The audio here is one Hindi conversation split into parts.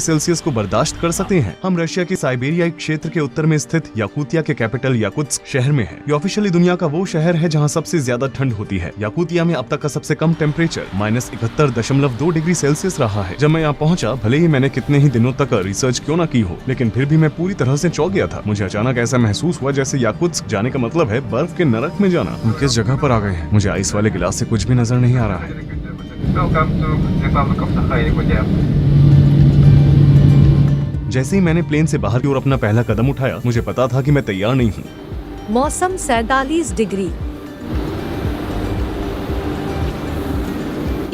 सेल्सियस को बर्दाश्त कर सकते हैं। हम रशिया के साइबेरियाई क्षेत्र के उत्तर में स्थित याकुतिया के कैपिटल याकुत्स्क शहर में हैं। ये ऑफिशियली दुनिया का वो शहर है जहाँ सबसे ज्यादा ठंड होती है। याकुतिया में अब तक का सबसे कम टेम्परेचर -71.2 डिग्री सेल्सियस रहा है। जब मैं यहाँ पहुँचा, भले ही मैंने कितने ही दिनों तक रिसर्च क्यों न की हो, लेकिन फिर भी मैं पूरी तरह से चौंक गया था। मुझे अचानक ऐसा महसूस हुआ जैसे याकुत्स्क जाने का मतलब है बर्फ के नरक में जाना। हम किस जगह पर आ गए हैं? मुझे आइस वाले गिलास से कुछ भी नजर नहीं आ रहा है। जैसे ही मैंने प्लेन से बाहर की ओर अपना पहला कदम उठाया, मुझे पता था कि मैं तैयार नहीं हूँ। मौसम 47 डिग्री।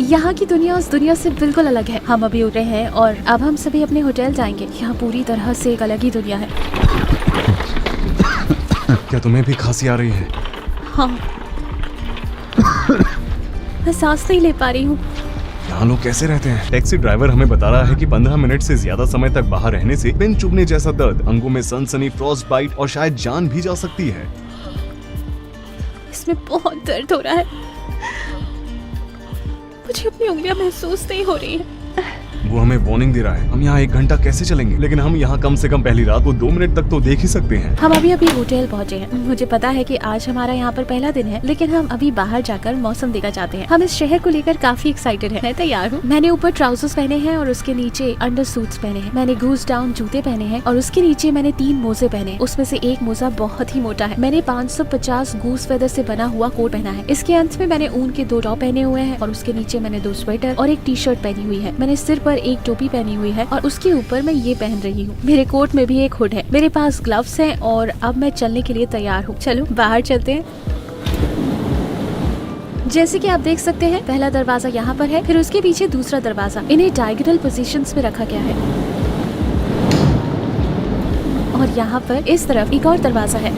यहाँ की दुनिया उस दुनिया से बिल्कुल अलग है। हम अभी उतरे हैं और अब हम सभी अपने होटल जाएंगे। यहाँ पूरी तरह से एक अलग ही दुनिया है। क्या तुम्हें भी खांसी आ रही है? हाँ, मैं सांस नहीं ले पा रही हूँ। यहाँ लोग कैसे रहते हैं? टैक्सी ड्राइवर हमें बता रहा है कि 15 मिनट से ज्यादा समय तक बाहर रहने से पेन चुभने जैसा दर्द, अंगों में सनसनी, फ्रॉस्ट बाइट और शायद जान भी जा सकती है। इसमें बहुत दर्द हो रहा है। मुझे अपनी उंगलियां महसूस नहीं हो रही है। वो हमें वार्निंग दे रहा है। हम यहाँ 1 घंटा कैसे चलेंगे? लेकिन हम यहाँ कम से कम पहली रात को 2 मिनट तक तो देख ही सकते हैं। हम अभी होटल पहुँचे हैं। मुझे पता है कि आज हमारा यहाँ पर पहला दिन है, लेकिन हम अभी बाहर जाकर मौसम देखना चाहते हैं। हम इस शहर को लेकर काफी एक्साइटेड हैं। मैं तैयार हूँ। मैंने ऊपर ट्राउजर्स पहने हैं और उसके नीचे अंडर सूट्स पहने हैं। मैंने गूज डाउन जूते पहने हैं और उसके नीचे मैंने 3 मोजे पहने हैं। उसमें से एक मोजा बहुत ही मोटा है। मैंने 550 गूस फेदर से बना हुआ कोट पहना है। इसके अंत में मैंने ऊन के 2 टॉप पहने हुए हैं और उसके नीचे मैंने 2 स्वेटर और एक टी शर्ट पहनी हुई है। मैंने सिर पर एक टोपी पहनी हुई है और उसके ऊपर मैं ये पहन रही हूँ। मेरे कोट में भी एक हुड है। मेरे पास ग्लव्स हैं और अब मैं चलने के लिए तैयार हूँ। चलो बाहर चलते हैं। जैसे कि आप देख सकते हैं, पहला दरवाजा यहाँ पर है, फिर उसके पीछे दूसरा दरवाजा। इन्हें डायगोनल पोजीशंस में रखा गया है और यहाँ पर इस तरफ एक और दरवाजा है।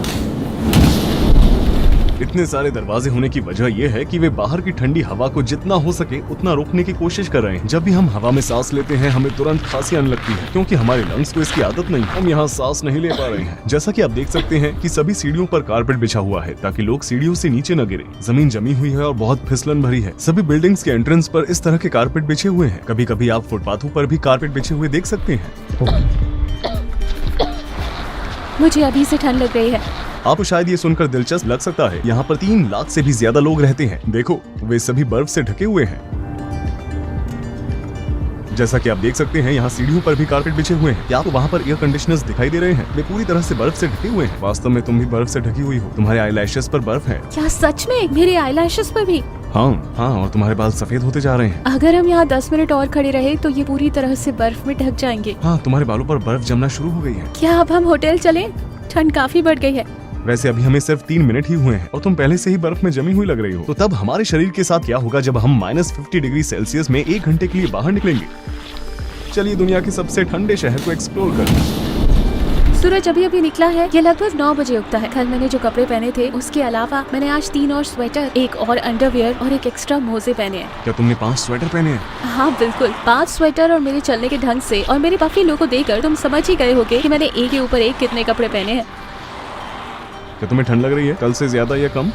इतने सारे दरवाजे होने की वजह यह है कि वे बाहर की ठंडी हवा को जितना हो सके उतना रोकने की कोशिश कर रहे हैं। जब भी हम हवा में सांस लेते हैं, हमें तुरंत खांसी आने लगती है, क्योंकि हमारे लंग्स को इसकी आदत नहीं। हम यहाँ सांस नहीं ले पा रहे हैं। जैसा कि आप देख सकते हैं कि सभी सीढ़ियों पर कारपेट बिछा हुआ है ताकि लोग सीढ़ियों से नीचे न गिरे। जमीन जमी हुई है और बहुत फिसलन भरी है। सभी बिल्डिंग्स के एंट्रेंस पर इस तरह के कारपेट बिछे हुए हैं। कभी कभी आप फुटपाथों पर भी कारपेट बिछे हुए देख सकते हैं। मुझे अभी से ठंड लग रही है। आपको शायद ये सुनकर दिलचस्प लग सकता है, यहाँ पर 3 लाख से भी ज्यादा लोग रहते हैं। देखो, वे सभी बर्फ से ढके हुए हैं। जैसा कि आप देख सकते हैं, यहाँ सीढ़ियों पर भी कारपेट बिछे हुए हैं। क्या आपको वहाँ पर एयर कंडीशनर्स दिखाई दे रहे हैं? वे पूरी तरह से बर्फ से ढके हुए हैं। वास्तव में तुम भी बर्फ से ढकी हुई हो। तुम्हारे आईलैशेस पर बर्फ है। क्या सच में? मेरे आईलैशेस पर भी? हाँ, और तुम्हारे बाल सफेद होते जा रहे हैं। अगर हम यहाँ 10 मिनट और खड़े रहे तो ये पूरी तरह से बर्फ में ढक जाएंगे। हाँ, तुम्हारे बालों पर बर्फ जमना शुरू हो गई है। क्या अब हम होटल चलें? ठंड काफी बढ़ गई है। वैसे अभी हमें सिर्फ 3 मिनट ही हुए हैं और तुम पहले से ही बर्फ में जमी हुई लग रही हो। तो तब हमारे शरीर के साथ क्या होगा जब हम -50 डिग्री सेल्सियस में 1 घंटे के लिए बाहर निकलेंगे? चलिए दुनिया के सबसे ठंडे शहर को एक्सप्लोर करें। सूरज अभी निकला है। ये लगभग 9 बजे उगता है। कल मैंने जो कपड़े पहने थे उसके अलावा मैंने आज 3 और स्वेटर, एक और अंडरवियर और एक एक्स्ट्रा मोजे पहने हैं। क्या तुमने 5 स्वेटर पहने हैं? हाँ बिल्कुल, 5 स्वेटर। और मेरे चलने के ढंग से और मेरे पफी लुक को देखकर तुम समझ ही गए होगे कि मैंने एक के ऊपर एक कितने कपड़े पहने हैं। क्या तुम्हें ठंड लग रही है? कल से ज्यादा या कम?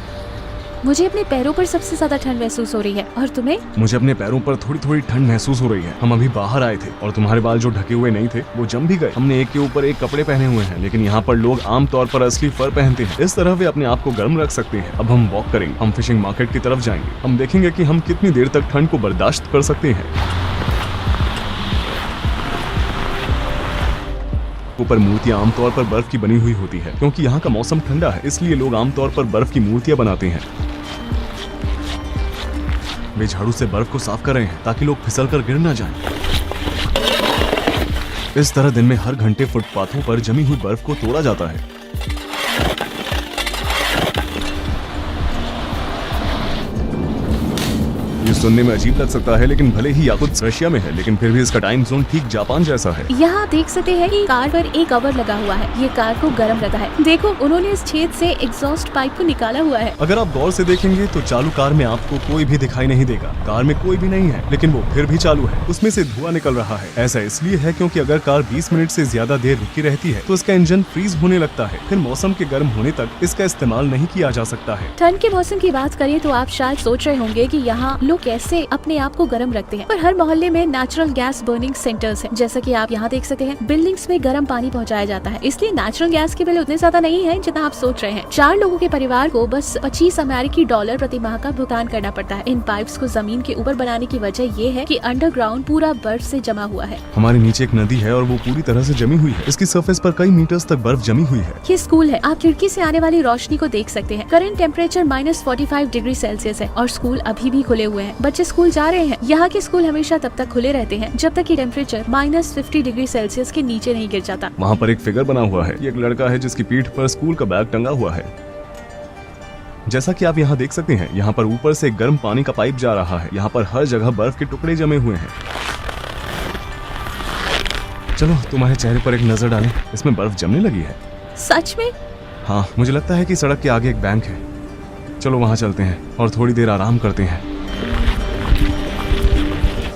मुझे अपने पैरों पर सबसे ज्यादा ठंड महसूस हो रही है। और तुम्हें? मुझे अपने पैरों पर थोड़ी थोड़ी ठंड महसूस हो रही है। हम अभी बाहर आए थे और तुम्हारे बाल जो ढके हुए नहीं थे वो जम भी गए। हमने एक के ऊपर एक कपड़े पहने हुए हैं, लेकिन यहाँ पर लोग आमतौर पर असली फर पहनते हैं। इस तरह वे अपने आप को गर्म रख सकते हैं। अब हम वॉक करेंगे। हम फिशिंग मार्केट की तरफ जाएंगे। हम देखेंगे कि हम कितनी देर तक ठंड को बर्दाश्त कर सकते हैं। ऊपर मूर्तियां आमतौर पर बर्फ की बनी हुई होती है, क्योंकि यहाँ का मौसम ठंडा है, इसलिए लोग आमतौर पर बर्फ की मूर्तियां बनाते हैं। वे झाड़ू से बर्फ को साफ कर रहे हैं ताकि लोग फिसलकर गिर न जाएं। इस तरह दिन में हर घंटे फुटपाथों पर जमी हुई बर्फ को तोड़ा जाता है। ये सुनने में अजीब लग सकता है, लेकिन भले ही याकुत्स्क रशिया में है, लेकिन फिर भी इसका टाइम जोन ठीक जापान जैसा है। यहाँ देख सकते हैं कि कार पर एक कवर लगा हुआ है। ये कार को गर्म रखा है। देखो, उन्होंने इस छेद से एग्जॉस्ट पाइप को निकाला हुआ है। अगर आप गौर से देखेंगे तो चालू कार में आपको कोई भी दिखाई नहीं देगा। कार में कोई भी नहीं है, लेकिन वो फिर भी चालू है। उसमें से धुआं निकल रहा है। ऐसा इसलिए है क्योंकि अगर कार 20 मिनट से ज्यादा देर रुकी रहती है तो इसका इंजन फ्रीज होने लगता है। फिर मौसम के गर्म होने तक इसका इस्तेमाल नहीं किया जा सकता है। ठंड के मौसम की बात करें तो आप शायद सोच रहे होंगे कि यहाँ लोग कैसे अपने आप को गर्म रखते हैं। पर हर मोहल्ले में नेचुरल गैस बर्निंग सेंटर्स हैं। जैसा कि आप यहाँ देख सकते हैं, बिल्डिंग्स में गर्म पानी पहुँचाया जाता है, इसलिए नेचुरल गैस के बिल उतने ज्यादा नहीं है जितना आप सोच रहे हैं। 4 लोगों के परिवार को बस $25 प्रति माह का भुगतान करना पड़ता है। इन पाइप्स को जमीन के ऊपर बनाने की वजह ये है कि अंडरग्राउंड पूरा बर्फ से जमा हुआ है। हमारे नीचे एक नदी है और वो पूरी तरह से जमी हुई है। इसकी सरफेस पर कई मीटर्स तक बर्फ जमी हुई है। ये स्कूल है, आप खिड़की से आने वाली रोशनी को देख सकते हैं। करंट टेम्परेचर -45 डिग्री सेल्सियस है और स्कूल अभी भी खुले हुए हैं। बच्चे स्कूल जा रहे हैं। यहाँ के स्कूल हमेशा तब तक खुले रहते हैं जब तक कि टेम्परेचर -50 डिग्री सेल्सियस के नीचे नहीं गिर जाता। वहाँ पर एक फिगर बना हुआ है। ये एक लड़का है जिसकी पीठ पर स्कूल का बैग टंगा हुआ है। जैसा कि आप यहाँ देख सकते हैं, यहाँ पर ऊपर से गर्म पानी का पाइप जा रहा है। यहाँ पर हर जगह बर्फ के टुकड़े जमे हुए हैं। चलो तुम्हारे चेहरे पर एक नजर डालें, इसमें बर्फ जमने लगी है। सच में? हाँ, मुझे लगता है कि सड़क के आगे एक बैंक है। चलो वहाँ चलते हैं और थोड़ी देर आराम करते हैं।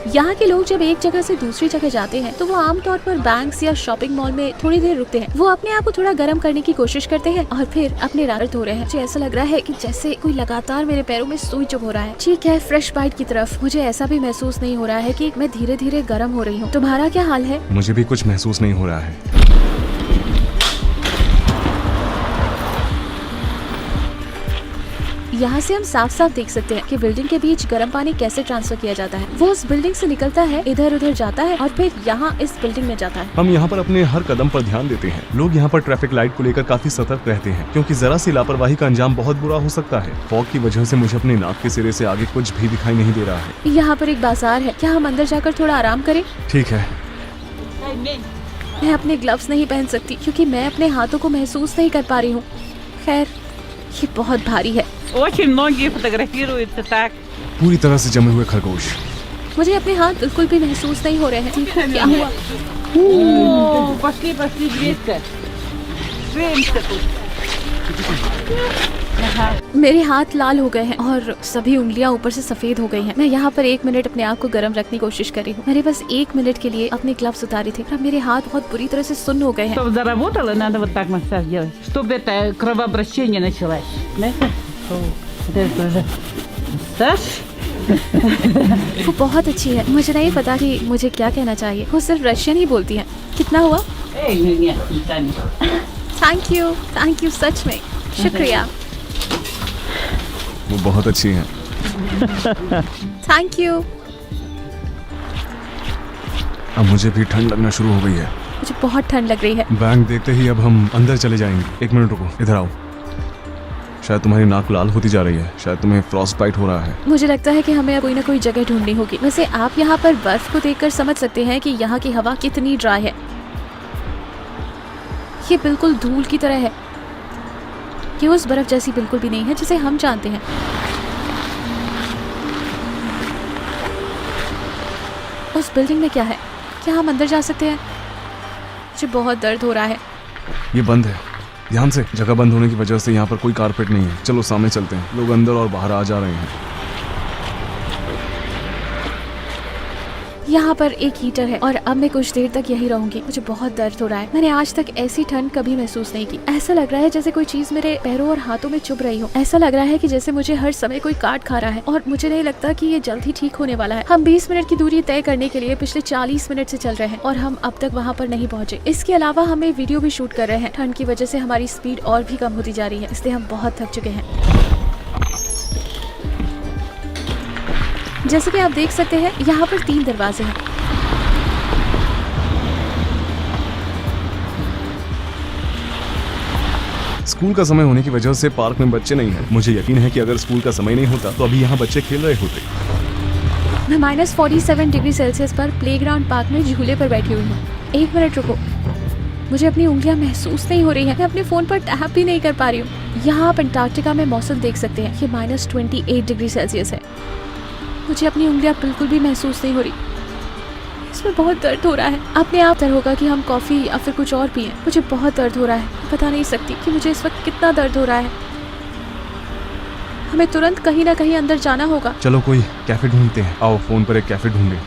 यहाँ के लोग जब एक जगह से दूसरी जगह जाते हैं तो वो आमतौर पर बैंक्स या शॉपिंग मॉल में थोड़ी देर रुकते हैं। वो अपने आप को थोड़ा गर्म करने की कोशिश करते हैं और फिर अपने रात धो रहे हैं। मुझे ऐसा लग रहा है कि जैसे कोई लगातार मेरे पैरों में सुई चुभ हो रहा है। ठीक है, फ्रेश बाइट की तरफ। मुझे ऐसा भी महसूस नहीं हो रहा है कि मैं धीरे धीरे गर्म हो रही हूँ। तुम्हारा क्या हाल है? मुझे भी कुछ महसूस नहीं हो रहा है। यहाँ से हम साफ साफ देख सकते हैं कि बिल्डिंग के बीच गर्म पानी कैसे ट्रांसफर किया जाता है। वो उस बिल्डिंग से निकलता है, इधर उधर जाता है और फिर यहाँ इस बिल्डिंग में जाता है। हम यहाँ पर अपने हर कदम पर ध्यान देते हैं। लोग यहाँ पर ट्रैफिक लाइट को लेकर काफी सतर्क रहते हैं, क्योंकि जरा सी लापरवाही का अंजाम बहुत बुरा हो सकता है। फॉग की वजह से मुझे अपने नाक के सिरे से आगे कुछ भी दिखाई नहीं दे रहा है। यहाँ पर एक बाजार है, क्या हम अंदर जाकर थोड़ा आराम करें? ठीक है। मैं अपने ग्लव्स नहीं पहन सकती क्योंकि मैं अपने हाथों को महसूस नहीं कर पा रही हूँ। खैर, ये बहुत भारी है। Очень многие фотографируются так. पूरी तरह से जमे हुए खरगोश। मुझे अपने हाथ बिल्कुल भी महसूस नहीं हो रहे हैं। देखो क्या हुआ। О, пошли, Гречка. Шеемся тут. मेरे हाथ लाल हो गए हैं और सभी उंगलियां ऊपर से सफेद हो गई हैं। मैं यहाँ पर 1 मिनट अपने आप को गर्म रखने की कोशिश कर रही हूँ। मैंने बस 1 मिनट के लिए अपने ग्लव्स उतारे थे। अब मेरे हाथ बहुत बुरी तरह से सुन्न हो गए हैं। Чтобы заработало, надо вот так массаж делать, чтобы это кровообращение началось. Знаете? Вот это уже массаж. वो बहुत अच्छी है। मुझे नहीं पता कि मुझे क्या कहना चाहिए। वो सिर्फ रशियन ही बोलती है। कितना हुआ? Эй, нет, не тянет. थैंक यू सच में शुक्रिया। वो बहुत अच्छी है। Thank you. अब मुझे भी ठंड लगना शुरू हो गई है। मुझे बहुत ठंड लग रही है। बैंक देखते ही अब हम अंदर चले जाएंगे। 1 मिनट रुको, इधर आओ। शायद तुम्हारी नाक लाल होती जा रही है। शायद तुम्हें फ्रॉस्ट बाइट हो रहा है। मुझे लगता है कि हमें कोई ना कोई जगह ढूंढनी होगी। वैसे आप यहाँ पर बर्फ को देखकर समझ सकते हैं कि यहाँ की हवा कितनी ड्राई है। ये बिल्कुल धूल की तरह है। ये उस बर्फ जैसी बिल्कुल भी नहीं है जिसे हम जानते हैं। उस बिल्डिंग में क्या है? क्या हम अंदर जा सकते हैं? मुझे बहुत दर्द हो रहा है। ये बंद है। ध्यान से, जगह बंद होने की वजह से यहाँ पर कोई कारपेट नहीं है। चलो सामने चलते हैं। लोग अंदर और बाहर आ जा रहे हैं। यहाँ पर एक हीटर है और अब मैं कुछ देर तक यही रहूंगी। मुझे बहुत दर्द हो रहा है। मैंने आज तक ऐसी ठंड कभी महसूस नहीं की। ऐसा लग रहा है जैसे कोई चीज मेरे पैरों और हाथों में चुभ रही हो। ऐसा लग रहा है कि जैसे मुझे हर समय कोई काट खा रहा है और मुझे नहीं लगता कि ये जल्द ही ठीक होने वाला है। हम 20 मिनट की दूरी तय करने के लिए पिछले 40 मिनट से चल रहे हैं और हम अब तक वहाँ पर नहीं पहुँचे। इसके अलावा हमें वीडियो भी शूट कर रहे हैं। ठंड की वजह से हमारी स्पीड और भी कम होती जा रही है, इसलिए हम बहुत थक चुके हैं। जैसे कि आप देख सकते हैं, यहाँ पर 3 दरवाजे हैं। स्कूल का समय होने की वजह से पार्क में बच्चे नहीं हैं। मुझे यकीन है कि अगर स्कूल का समय नहीं होता तो अभी यहाँ बच्चे खेल रहे होते। मैं -47 डिग्री सेल्सियस पर प्लेग्राउंड पार्क में झूले पर बैठी हुई हूँ। 1 मिनट रुको, मुझे अपनी उंगलियां महसूस नहीं हो रही है। मैं अपने फोन पर टैप भी नहीं कर पा रही हूँ। यहाँ आप अंटार्कटिका में मौसम देख सकते हैं। ये -28 डिग्री सेल्सियस है। मुझे अपनी उंगलियां बिल्कुल भी महसूस नहीं हो रही। इसमें बहुत दर्द हो रहा है। अपने आप तय होगा कि हम कॉफी या फिर कुछ और पिएं। मुझे बहुत दर्द हो रहा है। बता नहीं सकती कि मुझे इस वक्त कितना दर्द हो रहा है। हमें तुरंत कहीं ना कहीं अंदर जाना होगा। चलो कोई कैफे ढूंढते हैं। आओ फोन पर एक कैफे ढूंढे।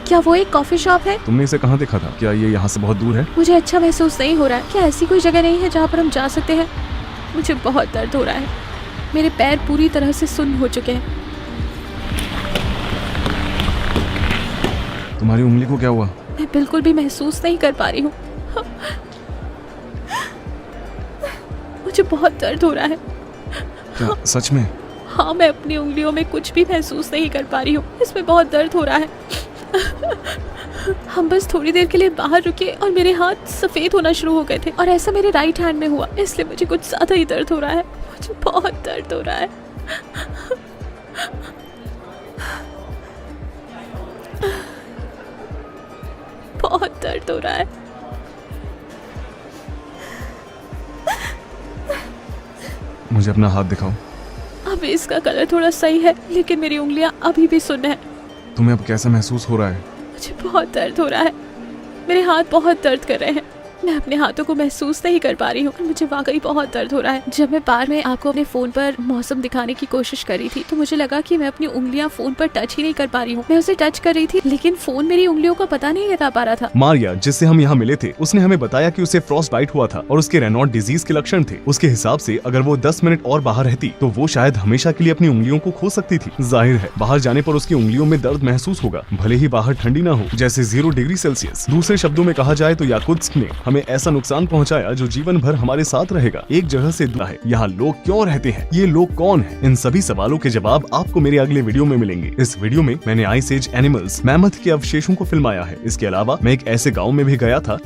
क्या वो एक कॉफी शॉप है? तुमने इसे कहाँ देखा था? क्या ये यहाँ से बहुत दूर है? मुझे अच्छा महसूस नहीं हो रहा है। क्या ऐसी कोई जगह नहीं है जहाँ पर हम जा सकते हैं? मुझे बहुत दर्द हो रहा है। मेरे पैर पूरी तरह से सुन्न हो चुके हैं। तुम्हारी उंगली को क्या हुआ? मैं बिल्कुल भी महसूस नहीं कर पा रही हूँ। मुझे बहुत दर्द हो रहा है। क्या सच में? हाँ, मैं अपनी उंगलियों में कुछ भी महसूस नहीं कर पा रही हूँ। इसमें बहुत दर्द हो रहा है। हम बस थोड़ी देर के लिए बाहर रुके और मेरे हाथ सफेद होना शुरू हो गए थे और ऐसा मेरे राइट हैंड में हुआ, इसलिए मुझे कुछ ज्यादा ही दर्द हो रहा है। मुझे बहुत दर्द हो रहा है। बहुत दर्द हो रहा है। मुझे अपना हाथ दिखाओ। अभी इसका कलर थोड़ा सही है, लेकिन मेरी उंगलियां अभी भी सुन्न है। तुम्हें अब कैसा महसूस हो रहा है? मुझे बहुत दर्द हो रहा है। मेरे हाथ बहुत दर्द कर रहे हैं। मैं अपने हाथों को महसूस नहीं कर पा रही हूँ। मुझे वाकई बहुत दर्द हो रहा है। जब मैं बार में आपको अपने फोन पर मौसम दिखाने की कोशिश कर रही थी तो मुझे लगा कि मैं अपनी उंगलियां फोन पर टच ही नहीं कर पा रही हूँ। मैं उसे टच कर रही थी लेकिन फोन मेरी उंगलियों का पता नहीं लगा पा रहा था। मारिया, जिससे हम यहाँ मिले थे, उसने हमें बताया कि उसे फ्रॉस्ट बाइट हुआ था और उसके रेनॉल्ड डिजीज के लक्षण थे। उसके हिसाब से अगर वो 10 मिनट और बाहर रहती तो वो शायद हमेशा के लिए अपनी उंगलियों को खो सकती थी। जाहिर है बाहर जाने पर उसकी उंगलियों में दर्द महसूस होगा, भले ही बाहर ठंडी ना हो, जैसे 0 डिग्री सेल्सियस। दूसरे शब्दों में कहा जाए तो याकुत्स्क ने हमें ऐसा नुकसान पहुंचाया जो जीवन भर हमारे साथ रहेगा। एक जगह से दूर है। यहाँ लोग क्यों रहते हैं? ये लोग कौन हैं? इन सभी सवालों के जवाब आपको मेरे अगले वीडियो में मिलेंगे। इस वीडियो में मैंने आइस एज एनिमल्स, मैमथ के अवशेषों को फिल्माया है। इसके अलावा मैं एक ऐसे गाँव में भी गया था